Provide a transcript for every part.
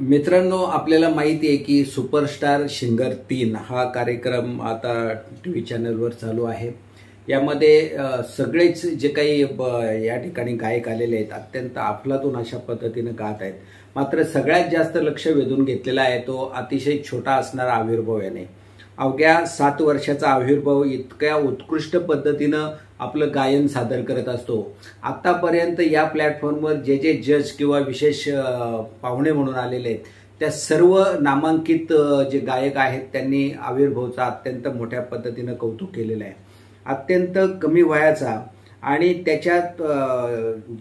मित्रांनो, आपल्याला माहिती आहे की सुपरस्टार सिंगर 3 हा कार्यक्रम आता टीव्ही चॅनलवर चालू आहे। यामध्ये सगळेच जे काही या ठिकाणी गायक आलेले आहेत अत्यंत अफलातून अशा पद्धतीने गात आहेत। मात्र सगळ्यात जास्त लक्ष वेधून घेतलेला आहे तो अतिशय छोटा असणारा आविर्भाव याने। अवघ्या 7 वर्षाचा आविर्भाव इतक्या उत्कृष्ट पद्धतीनं आपलं गायन सादर करत असतो। आतापर्यंत या प्लॅटफॉर्मवर जे जज किंवा विशेष पाहुणे म्हणून आलेले आहेत त्या सर्व नामांकित जे गायक आहेत त्यांनी आविर्भावचा अत्यंत मोठ्या पद्धतीनं कौतुक केलेलं आहे। अत्यंत कमी वयाचा आणि त्याच्यात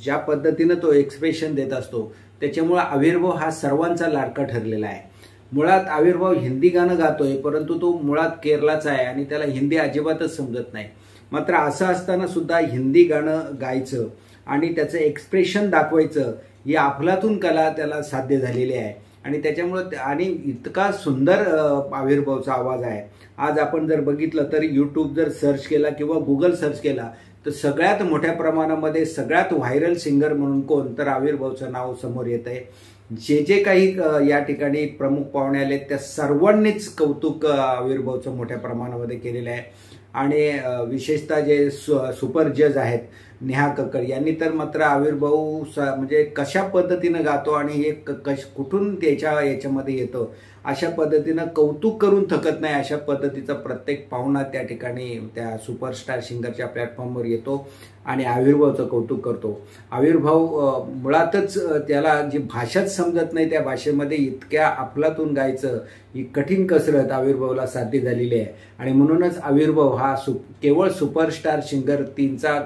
ज्या पद्धतीनं तो एक्सप्रेशन देत असतो त्याच्यामुळे आविर्भाव हा सर्वांचा लाडका ठरलेला आहे। मुळात आविर्भाव हिंदी गाणं गातोय, परंतु तो मुळात केरलाचा आहे आणि त्याला हिंदी अजिबातच समजत नाही। मात्र असं असताना सुद्धा हिंदी गाणं गायचं आणि त्याचं एक्सप्रेशन दाखवायचं ही अफलातून कला त्याला साध्य झालेली आहे आणि त्याच्यामुळे आणि इतका सुंदर आविर्भावचा आवाज आहे। आज आपण जर बघितलं तर यूट्यूब जर सर्च केला किंवा गुगल सर्च केला तर सगळ्यात मोठ्या प्रमाणामध्ये सगळ्यात व्हायरल सिंगर म्हणून कोण तर आविर्भावचं नाव समोर येत आहे। जे काही या ठिकाणी प्रमुख पाहुणे आले त्या सर्वांनीच कौतुक आविर्भावचं मोठ्या प्रमाणामध्ये केलेलं आहे आणि विशेषतः जे सुपर जज आहेत नेहा कक्कड यांनी तर मात्र आविर्भाव म्हणजे कशा पद्धतीनं गातो आणि हे कुठून याच्यामध्ये येतो अशा पद्धतीनं कौतुक करून थकत नाही अशा पद्धतीचा प्रत्येक पाहुणा त्या ठिकाणी त्या सुपरस्टार सिंगरच्या प्लॅटफॉर्मवर येतो आणि आविर्भावचं कौतुक करतो। आविर्भाव मुळातच त्याला जी भाषाच समजत नाही त्या भाषेमध्ये इतक्या अफलातून गायचं ही कठीण कसरत आविर्भावला साध्य झालेली आहे आणि म्हणूनच आविर्भाव हा केवळ सुपरस्टार सिंगर 3चा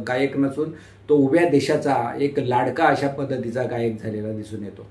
गायक नसून तो उभ्या देशाचा एक लाडका अशा पद्धतीचा गायक झालेला दिसून येतो।